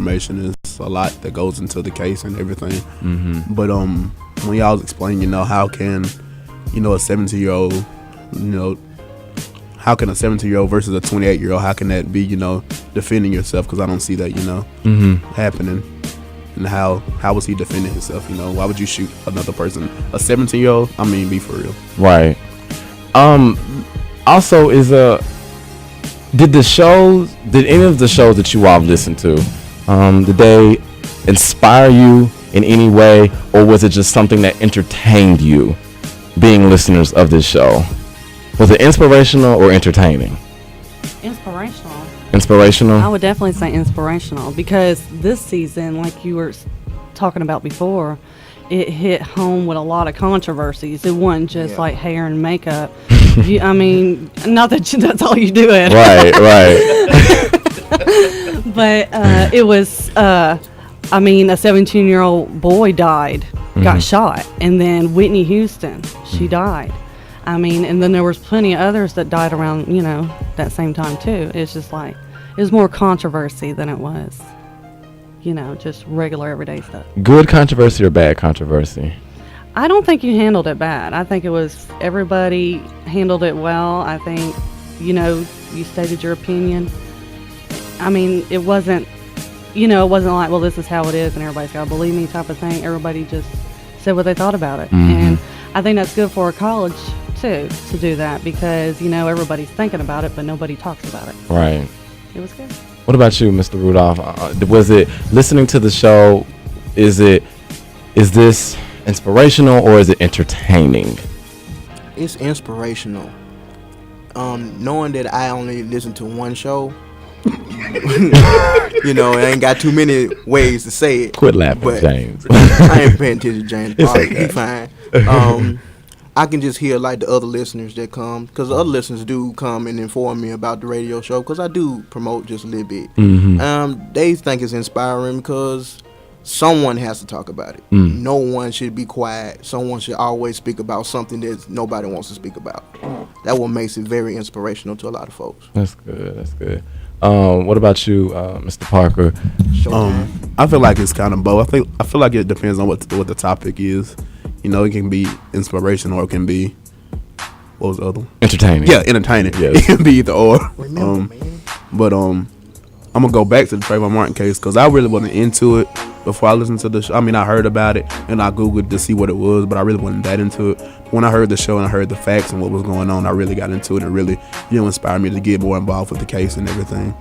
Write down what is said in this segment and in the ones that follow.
information. It's a lot that goes into the case and everything. But when y'all was explaining, how can, a 17-year-old, how can a 17-year-old versus a 28-year-old, how can that be, defending yourself? Because I don't see that, happening. And how was he defending himself? Why would you shoot another person? A 17-year-old? I mean, be for real. Right. Also, did any of the shows that you all listened to, did they inspire you in any way, or was it just something that entertained you, being listeners of this show? Was it inspirational or entertaining? Inspirational? I would definitely say inspirational, because this season, like you were talking about before, it hit home with a lot of controversies. It wasn't just like hair and makeup. I mean, not that that's all you do it. Right. But it was, a 17-year-old boy died, got shot. And then Whitney Houston, she died. And then there was plenty of others that died around, that same time too. It's just like, it was more controversy than it was, just regular everyday stuff. Good controversy or bad controversy? I don't think you handled it bad. I think everybody handled it well. I think, you stated your opinion. It wasn't, it wasn't like, well, this is how it is and everybody's got to believe me type of thing. Everybody just said what they thought about it. And I think that's good for a college too, to do that, because, everybody's thinking about it, but nobody talks about it. Right. It was good. What about you, Mr. Rudolph? Was it listening to the show? Is this inspirational or is it entertaining? It's inspirational. Knowing that I only listen to one show, I ain't got too many ways to say it. Quit laughing, James. I ain't paying attention to James. It's okay. He fine. I can just hear like the other listeners that come, because the other listeners do come and inform me about the radio show, because I do promote just a little bit. They think it's inspiring because someone has to talk about it. No one should be quiet. Someone should always speak about something that nobody wants to speak about. That what makes it very inspirational to a lot of folks. That's good. What about you, Mr. Parker? I feel like it's kind of both. I feel like it depends on what the topic is. It can be inspirational or it can be, what was the other one? Entertaining. Yeah, entertaining. Yes. It can be either or. But I'm gonna go back to the Trayvon Martin case, because I really wasn't into it before I listened to the show. I heard about it and I Googled to see what it was, but I really wasn't that into it. When I heard the show and I heard the facts and what was going on, I really got into it and really, inspired me to get more involved with the case and everything.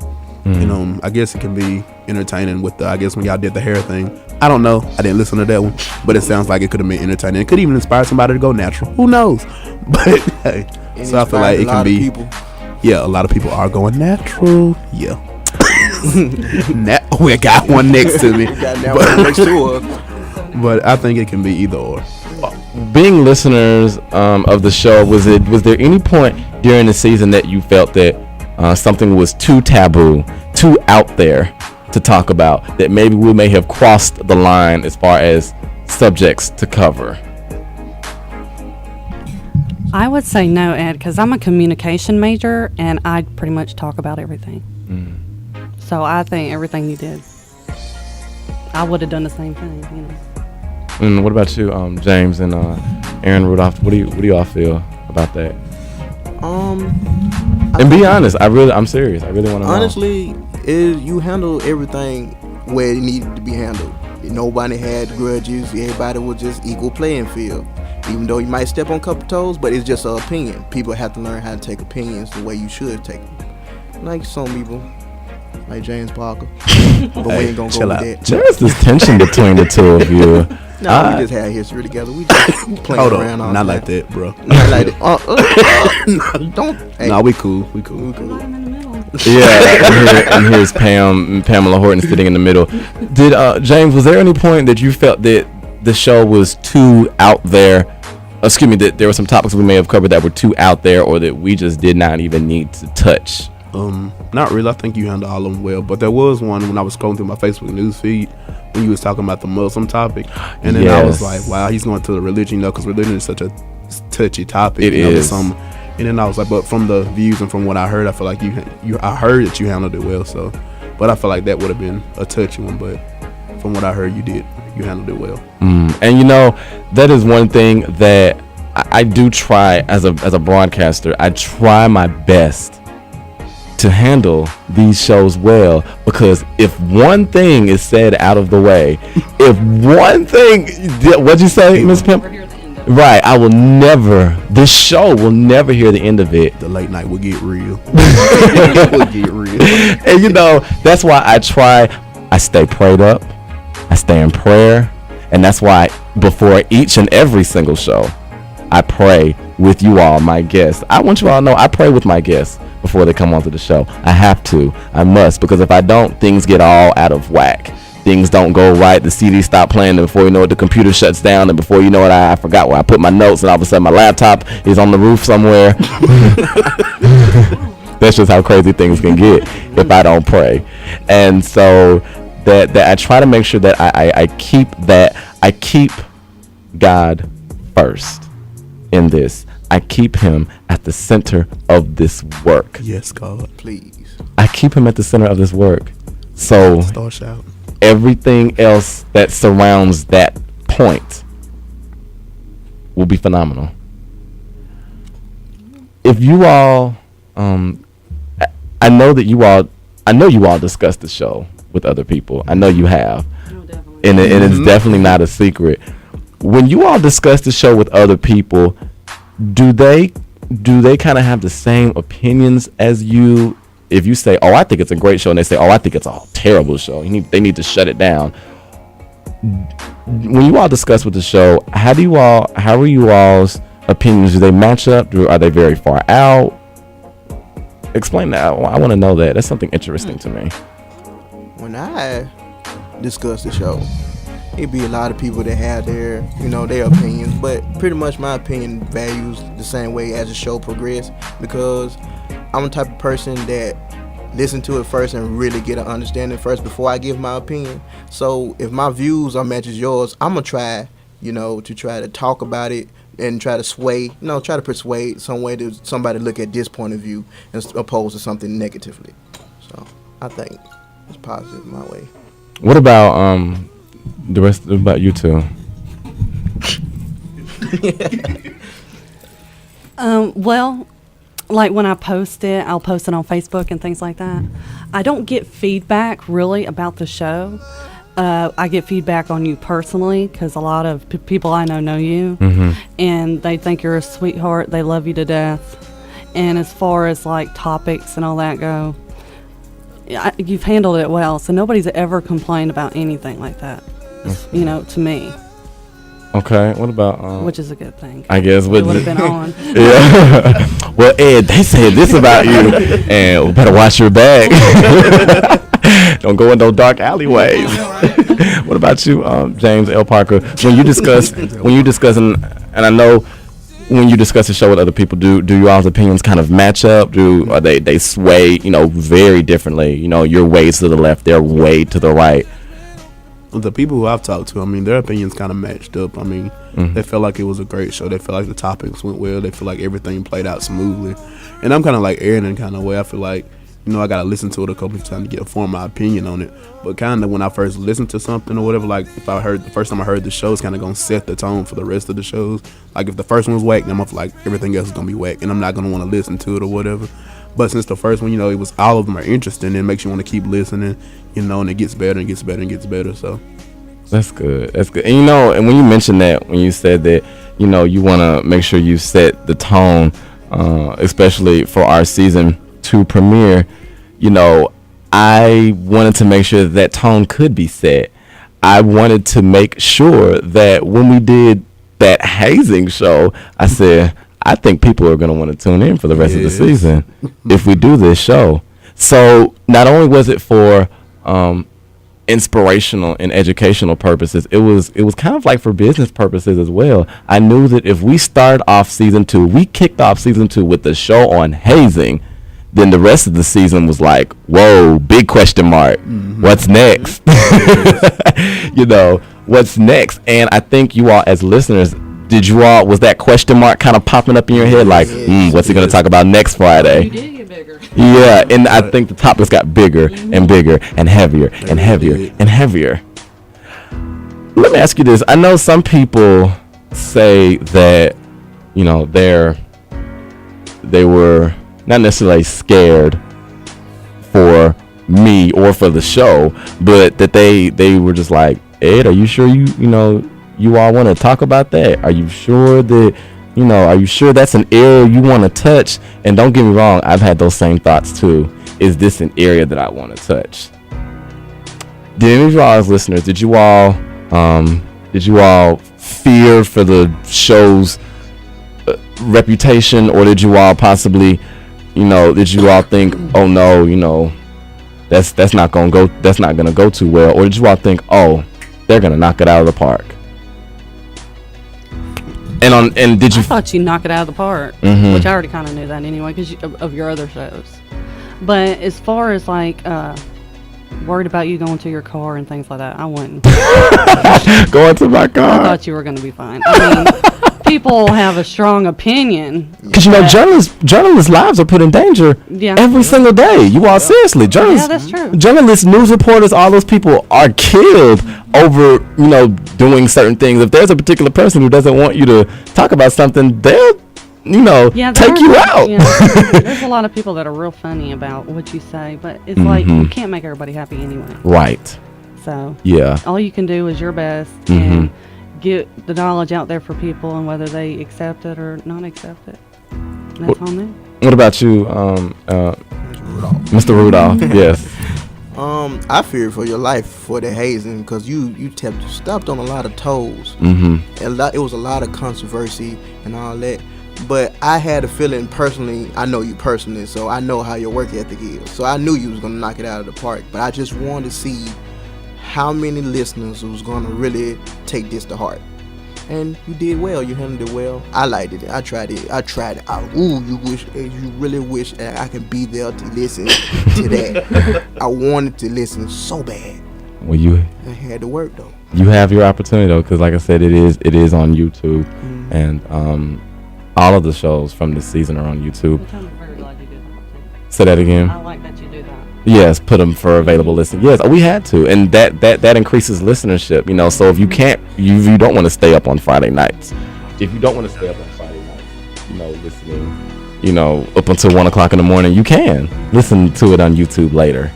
I guess it can be entertaining with I guess when y'all did the hair thing. I don't know. I didn't listen to that one, but it sounds like it could have been entertaining. It could even inspire somebody to go natural. Who knows? But hey, so I feel like it can be. People. Yeah, a lot of people are going natural. Yeah. We got one next to me. But I think it can be either or. Being listeners of the show, was there any point during the season that you felt that something was too taboo, too out there to talk about, that maybe we may have crossed the line as far as subjects to cover? I would say no, Ed, because I'm a communication major and I pretty much talk about everything. So I think everything you did, I would have done the same thing. And what about you, James and Aaron Rudolph? What do you all feel about that? And be honest. I'm serious. I really want to know. Honestly, you handle everything where it needed to be handled. Nobody had grudges. Everybody was just equal playing field. Even though you might step on a couple toes, but it's just an opinion. People have to learn how to take opinions the way you should take them. Like some people, like James Parker. But we ain't gonna go with that. There's this tension between the two of you. No, we just had history together. We just playing around all not the like that, bro. Not like that. Don't. Hey. No, we cool. Yeah, and here's Pamela Horton sitting in the middle. Did James, was there any point that you felt that the show was too out there? Excuse me, that there were some topics we may have covered that were too out there, or that we just did not even need to touch? Not really. I think you handled all of them well. But there was one when I was scrolling through my Facebook news feed when you was talking about the Muslim topic, and then I was like, wow, he's going to the religion, because religion is such a touchy topic. It is. And then I was like, but from the views and from what I heard, I feel like I heard that you handled it well. So But I feel like that would have been a touchy one. But from what I heard, you handled it well. And you know, that is one thing that I do try as a broadcaster. I try my best to handle these shows well, because if one thing is said out of the way, if one thing, what'd you say, Miss Pimp? Right, this show will never hear the end of it. The late night will get real. It will get real. And you know, that's why I stay prayed up, I stay in prayer, and that's why before each and every single show, I pray with you all, my guests. I want you all to know I pray with my guests before they come onto the show. I have to. I must, because if I don't, things get all out of whack. Things don't go right. The CD stop playing, and before you know it, the computer shuts down, and before you know it, I forgot where I put my notes, and all of a sudden my laptop is on the roof somewhere. That's just how crazy things can get if I don't pray. And so that I try to make sure that I keep God first in this. I keep him at the center of this work. Yes, God. Please. I keep him at the center of this work. So Start shouting. Everything else that surrounds that point will be phenomenal. If you all, I know you all discussed the show with other people. I know you have. And it's definitely not a secret. When you all discuss the show with other people, do they kind of have the same opinions as you? If you say, "Oh, I think it's a great show," and they say, "Oh, I think it's a terrible show," they need to shut it down. When you all discuss with the show, how are you all's opinions? Do they match up? Are they very far out? Explain that. I want to know that. That's something interesting to me. When I discuss the show, it'd be a lot of people that have their opinions, but pretty much my opinion values the same way as the show progresses, because I'm the type of person that listen to it first and really get an understanding first before I give my opinion. So if my views are matches yours, I'm gonna try, to talk about it and try to persuade some way to somebody to look at this point of view as opposed to something negatively. So I think it's positive my way. What about the rest about you two? Well, like when I post it, I'll post it on Facebook and things like that. I don't get feedback really about the show. I get feedback on you personally, because a lot of people I know you, and they think you're a sweetheart. They love you to death. And as far as like topics and all that go, you've handled it well. So nobody's ever complained about anything like that, to me. Okay, what about which is a good thing. I guess would have been on. Yeah. Well, Ed, they said this about you, and we better watch your bag. Don't go in those dark alleyways. What about you, James L. Parker? When you discuss, and I know when you discuss the show with other people, do you all's opinions kind of match up? Are they sway, very differently? Your ways to the left, their way to the right. The people who I've talked to, their opinions kind of matched up. They felt like it was a great show. They felt like the topics went well. They feel like everything played out smoothly. And I'm kind of like Aaron in kind of way. I feel like, I got to listen to it a couple of times to form my opinion on it. But kind of when I first listened to something or whatever, like if I heard the first time I heard the show, it's kind of going to set the tone for the rest of the shows. Like if the first one was whack, then I'm like everything else is going to be whack. And I'm not going to want to listen to it or whatever. But since the first one, it was all of them are interesting, it makes you want to keep listening, and it gets better and gets better and gets better. So that's good. That's good. And and when you mentioned that, when you said that, you want to make sure you set the tone, especially for our season 2 premiere, I wanted to make sure that tone could be set. I wanted to make sure that when we did that hazing show, I said, I think people are going to want to tune in for the rest of the season if we do this show. So not only was it for inspirational and educational purposes, it was kind of like for business purposes as well. I knew that if we started off season 2, we kicked off season 2 with the show on hazing, then the rest of the season was like, whoa, big question mark. What's next? What's next? And I think you all as listeners, did you all, was that question mark kind of popping up in your head like, what's he going to talk about next Friday? You did get bigger. Yeah, and I think the topics got bigger and bigger and heavier and heavier and heavier. Let me ask you this. I know some people say that, you know, they were not necessarily scared for me or for the show, but that they were just like, Ed, are you sure you all want to talk about that? Are you sure that, are you sure that's an area you want to touch? And don't get me wrong, I've had those same thoughts too. Is this an area that I want to touch? Did any of y'all as listeners, did you all fear for the show's reputation, or did you all possibly, did you all think, oh no, that's not gonna go too well, or did you all think, oh, they're gonna knock it out of the park? And did you? I thought you'd knock it out of the park, which I already kind of knew that anyway because of your other shows. But as far as like worried about you going to your car and things like that, I wouldn't. Going to my car. I thought you were going to be fine. I mean, people have a strong opinion. Because journalists' lives are put in danger every single day. You all seriously, journalists. Yeah, that's true. Journalists, news reporters, all those people are killed over doing certain things. If there's a particular person who doesn't want you to talk about something, they'll take you out. There's a lot of people that are real funny about what you say, but it's like you can't make everybody happy anyway. Right. So yeah, all you can do is your best and get the knowledge out there for people, and whether they accept it or not accept it, that's on them. What about you, Mr. Rudolph? Yes. I fear for your life for the hazing because you stepped on a lot of toes. It was a lot of controversy and all that. But I had a feeling personally, I know you personally, so I know how your work ethic is. So I knew you was going to knock it out of the park. But I just wanted to see how many listeners was going to really take this to heart. And you did well. You handled it well. I liked it. I tried it. You really wish that I could be there to listen to that. I wanted to listen so bad. Well, I had to work, though. You have your opportunity, though, because like I said, it is on YouTube. And all of the shows from this season are on YouTube. Which I'm very glad you did that too. Say that again. I like that you do that. Yes, put them for available listening. Yes, we had to, and that increases listenership. So if you can't, you don't want to stay up on Friday nights. If you don't want to stay up on Friday nights, listening, up until 1:00 in the morning, you can listen to it on YouTube later.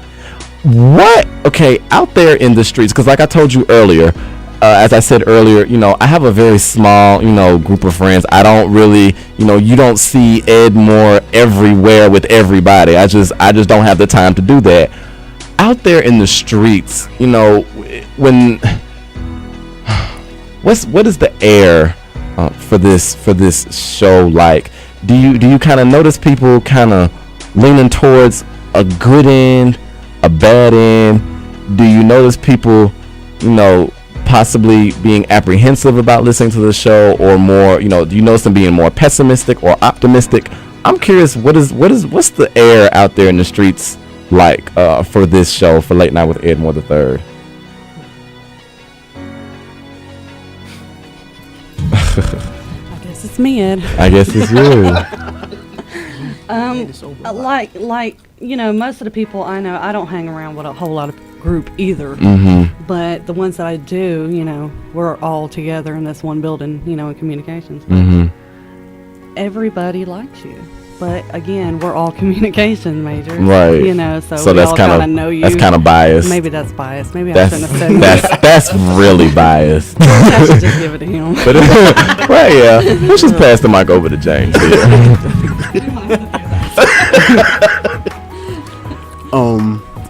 Out there in the streets, because like I told you earlier. As I said earlier, I have a very small, group of friends. I don't really, you don't see Ed Moore everywhere with everybody. I just don't have the time to do that. Out there in the streets, what is the air for this show like? Do you kind of notice people kind of leaning towards a good end, a bad end? Do you notice people, possibly being apprehensive about listening to the show, or more, do you notice them being more pessimistic or optimistic? I'm curious, what's the air out there in the streets like for this show, for Late Night with Ed Moore III? I guess it's me, Ed. I guess it's you. Most of the people I know, I don't hang around with a whole lot of group either. But the ones that I do, we're all together in this one building, in communications. Everybody likes you. But again, we're all communication majors. Right. So we that's all kind of know you. That's kind of biased. Maybe that's biased. Maybe I shouldn't have said that. That's really biased. I should just give it to him. But let's just pass the mic over to James here.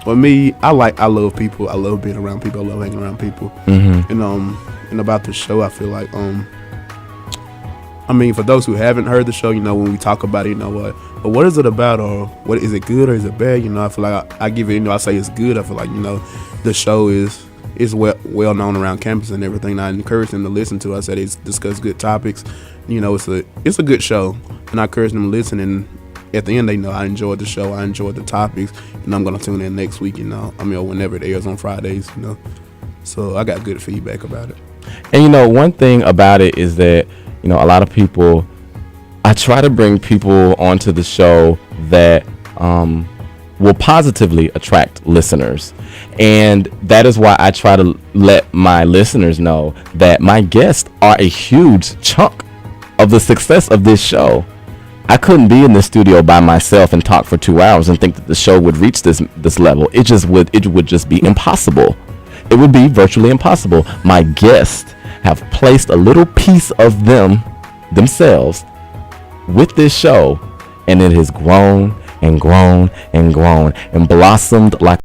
For me, I love people. I love being around people. I love hanging around people. And about the show, I feel like for those who haven't heard the show, when we talk about it, but what is it about, or what is it good or is it bad? I feel like I give it, I say it's good. I feel like the show is well known around campus and everything. I encourage them to listen to. I said it's discuss good topics. It's a good show, and I encourage them to listen. And at the end, they know I enjoyed the show. I enjoyed the topics, and I'm gonna tune in next week. Whenever it airs on Fridays. So I got good feedback about it. And one thing about it is that you know, a lot of people, I try to bring people onto the show that will positively attract listeners. And that is why I try to let my listeners know that my guests are a huge chunk of the success of this show. I couldn't be in the studio by myself and talk for 2 hours and think that the show would reach this level. It would just be impossible. It would be virtually impossible. My guests have placed a little piece of themselves with this show, and it has grown and grown and grown and blossomed like